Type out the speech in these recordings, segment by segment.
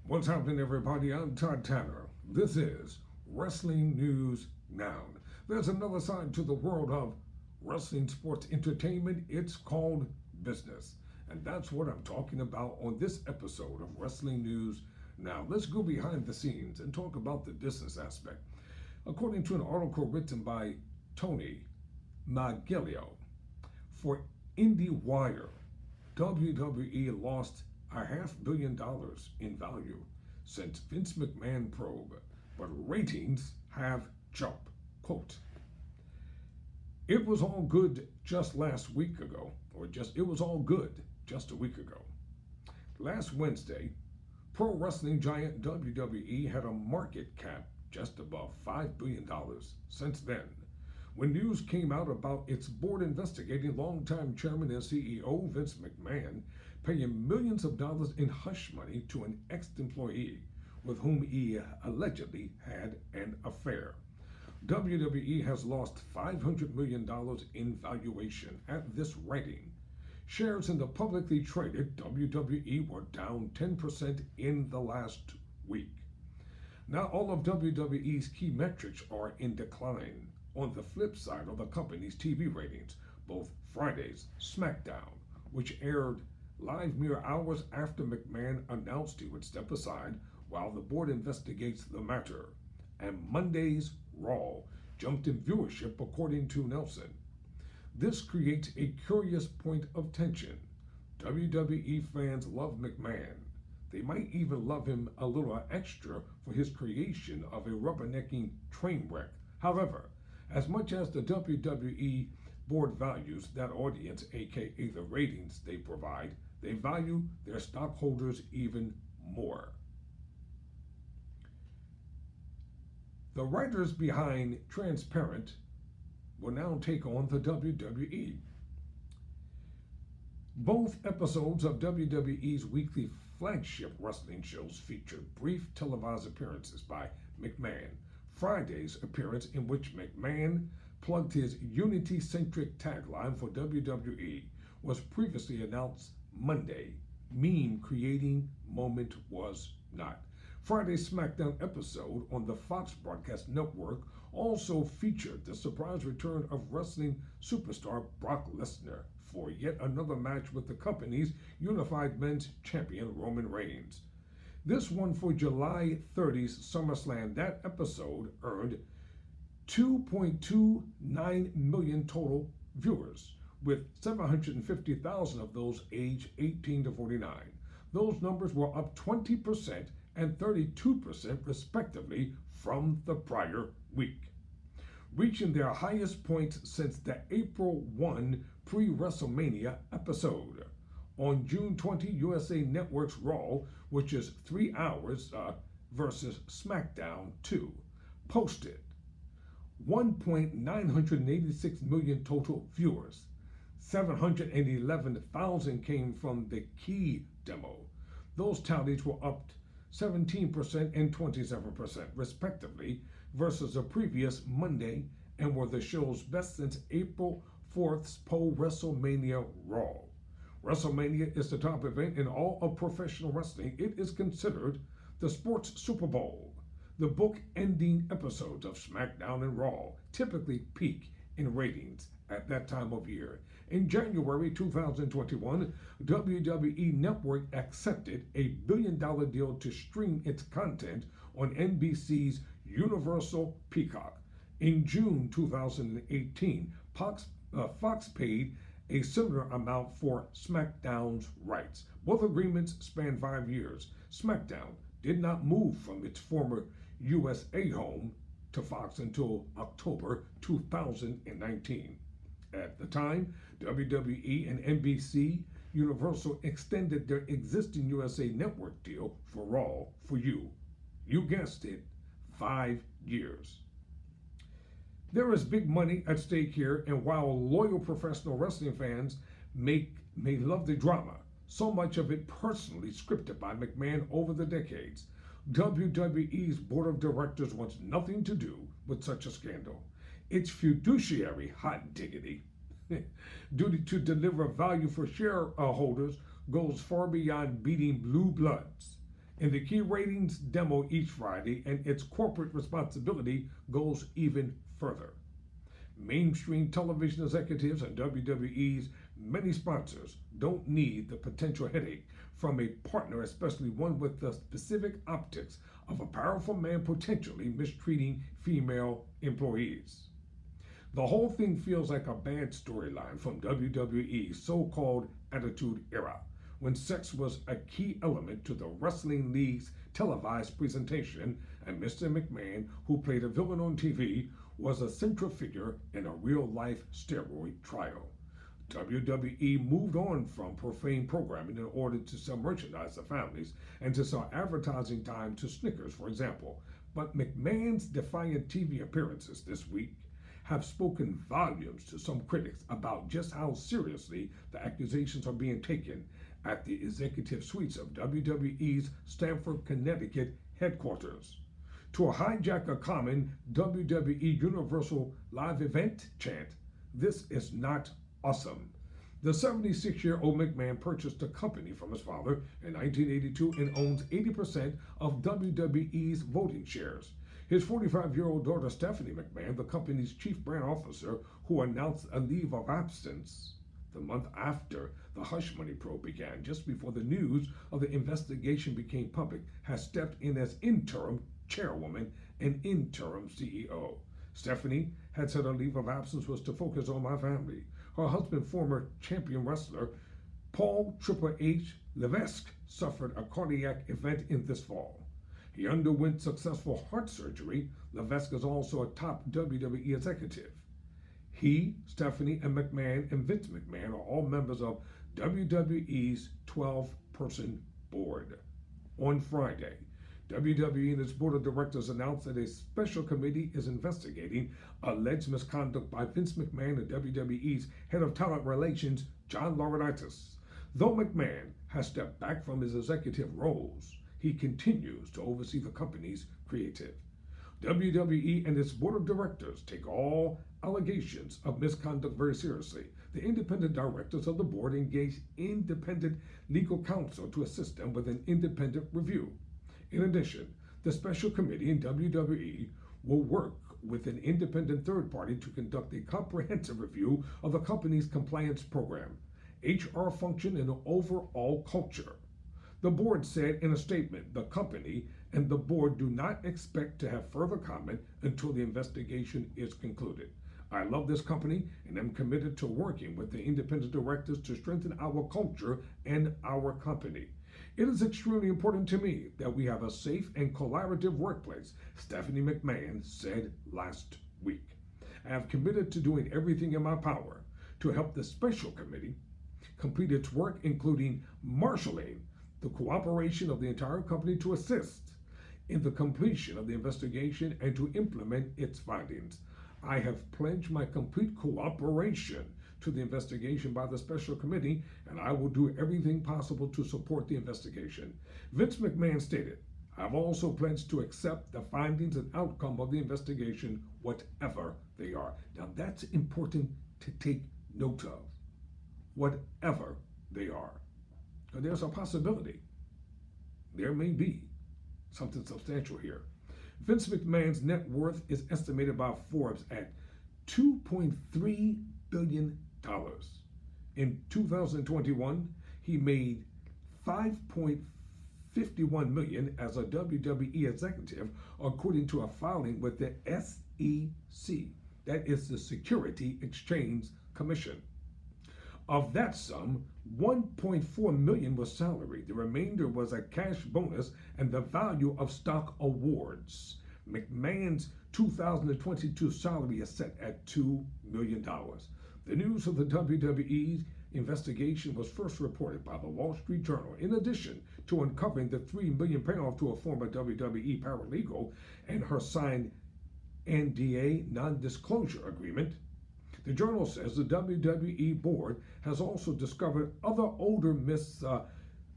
What's happening, everybody? I'm Todd Tanner. This is Wrestling News Now. There's another side to the world of wrestling sports entertainment. It's called business. And that's what I'm talking about on this episode of Wrestling News Now. Let's go behind the scenes and talk about the business aspect. According to an article written by Tony Maglio for IndieWire, WWE lost $500 million in value since Vince McMahon probe, but ratings have jumped. Quote, it was all good just last week ago, it was all good just a week ago. Last Wednesday, pro wrestling giant WWE had a market cap just above $5 billion. Since then, when news came out about its board investigating longtime chairman and CEO Vince McMahon paying millions of dollars in hush money to an ex-employee with whom he allegedly had an affair. WWE has lost $500 million in valuation at this writing. Shares in the publicly traded WWE were down 10% in the last week. Now all of WWE's key metrics are in decline. On the flip side of the company's TV ratings, both Friday's SmackDown, which aired live mere hours after McMahon announced he would step aside while the board investigates the matter, and Monday's Raw jumped in viewership according to Nelson. This creates a curious point of tension. WWE fans love McMahon. They might even love him a little extra for his creation of a rubbernecking train wreck. However, as much as the WWE board values that audience, aka the ratings they provide, they value their stockholders even more. The writers behind Transparent will now take on the WWE. Both episodes of WWE's weekly flagship wrestling shows featured brief televised appearances by McMahon. Friday's appearance, in which McMahon plugged his unity-centric tagline for WWE, was previously announced Monday. Meme-creating moment was not. Friday's SmackDown episode on the Fox broadcast network also featured the surprise return of wrestling superstar Brock Lesnar for yet another match with the company's unified men's champion Roman Reigns. This one for July 30's SummerSlam. That episode earned 2.29 million total viewers, with 750,000 of those aged 18 to 49. Those numbers were up 20% and 32% respectively from the prior week, reaching their highest points since the April 1 pre-WrestleMania episode. On June 20, USA Network's Raw, which is 3 hours versus SmackDown 2, posted 1.986 million total viewers. 711,000 came from the key demo. Those tallies were up 17% and 27% respectively versus the previous Monday, and were the show's best since April 4th's post-WrestleMania Raw. WrestleMania is the top event in all of professional wrestling. It is considered the sports Super Bowl. The book-ending episodes of SmackDown and Raw typically peak in ratings at that time of year. In January 2021, WWE Network accepted a $1 billion deal to stream its content on NBC's Universal Peacock. In June 2018, Fox paid a similar amount for SmackDown's rights. Both agreements span 5 years. SmackDown did not move from its former USA home to Fox until October 2019. At the time, WWE and NBC Universal extended their existing USA Network deal for Raw for you. You guessed it, 5 years. There is big money at stake here, and while loyal professional wrestling fans may love the drama, so much of it personally scripted by McMahon over the decades, WWE's board of directors wants nothing to do with such a scandal. Its fiduciary, hot diggity, duty to deliver value for shareholders goes far beyond beating blue bloods. in the key ratings demo each Friday, and its corporate responsibility goes even further. Mainstream television executives and WWE's many sponsors don't need the potential headache from a partner, especially one with the specific optics of a powerful man potentially mistreating female employees. The whole thing feels like a bad storyline from WWE's so-called Attitude Era, when sex was a key element to the wrestling league's televised presentation, and Mr. McMahon, who played a villain on TV, was a central figure in a real-life steroid trial. WWE moved on from profane programming in order to sell merchandise to families and to sell advertising time to Snickers, for example. But McMahon's defiant TV appearances this week have spoken volumes to some critics about just how seriously the accusations are being taken at the executive suites of WWE's Stamford, Connecticut headquarters. To hijack a common WWE Universal Live event chant, this is not awesome. The 76-year-old McMahon purchased the company from his father in 1982 and owns 80% of WWE's voting shares. His 45-year-old daughter Stephanie McMahon, the company's chief brand officer, who announced a leave of absence the month after the hush money probe began, just before the news of the investigation became public, has stepped in as interim chairwoman and interim CEO. Stephanie had said her leave of absence was to focus on my family. Her husband, former champion wrestler Paul Triple H Levesque, suffered a cardiac event in this fall. He underwent successful heart surgery. Levesque is also a top WWE executive. He, Stephanie, and McMahon and Vince McMahon are all members of WWE's 12-person board. On Friday, WWE and its board of directors announced that a special committee is investigating alleged misconduct by Vince McMahon and WWE's head of talent relations, John Laurinaitis. Though McMahon has stepped back from his executive roles, he continues to oversee the company's creative. WWE and its board of directors take all allegations of misconduct very seriously. The independent directors of the board engage independent legal counsel to assist them with an independent review. In addition, the special committee in WWE will work with an independent third party to conduct a comprehensive review of the company's compliance program, HR function, and overall culture. The board said in a statement, the company and the board do not expect to have further comment until the investigation is concluded. I love this company and am committed to working with the independent directors to strengthen our culture and our company. It is extremely important to me that we have a safe and collaborative workplace, Stephanie McMahon said last week. I have committed to doing everything in my power to help the special committee complete its work, including marshaling the cooperation of the entire company to assist in the completion of the investigation and to implement its findings. I have pledged my complete cooperation to the investigation by the special committee, and I will do everything possible to support the investigation. Vince McMahon stated, I've also pledged to accept the findings and outcome of the investigation, whatever they are. Now that's important to take note of, whatever they are. Because there's a possibility there may be something substantial here. Vince McMahon's net worth is estimated by Forbes at $2.3 billion. In 2021, he made $5.51 million as a WWE executive, according to a filing with the SEC, that is the Security Exchange Commission. Of that sum, $1.4 million was salary. The remainder was a cash bonus and the value of stock awards. McMahon's 2022 salary is set at $2 million. The news of the WWE's investigation was first reported by the Wall Street Journal, in addition to uncovering the $3 million payoff to a former WWE paralegal and her signed NDA, non-disclosure agreement. The journal says the WWE board has also discovered other older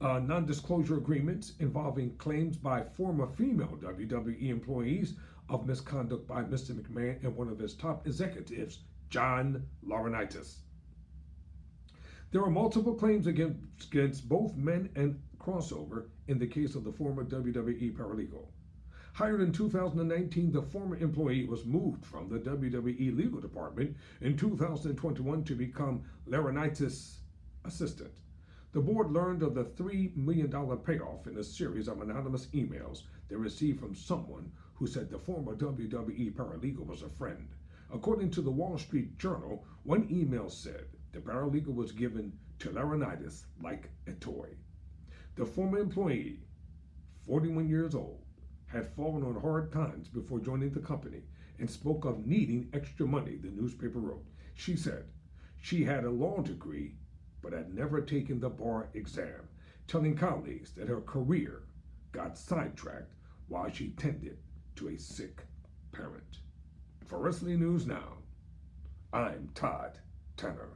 non-disclosure agreements involving claims by former female WWE employees of misconduct by Mr. McMahon and one of his top executives, John Laurinaitis. There are multiple claims against both men crossover in the case of the former WWE paralegal. Hired in 2019, the former employee was moved from the WWE legal department in 2021 to become Laurinaitis' assistant. The board learned of the $3 million payoff in a series of anonymous emails they received from someone who said the former WWE paralegal was a friend. According to the Wall Street Journal, one email said the paralegal was given to Laurinaitis like a toy. The former employee, 41 years old, had fallen on hard times before joining the company and spoke of needing extra money, the newspaper wrote. She said she had a law degree but had never taken the bar exam, telling colleagues that her career got sidetracked while she tended to a sick parent. For Wrestling News Now, I'm Todd Tanner.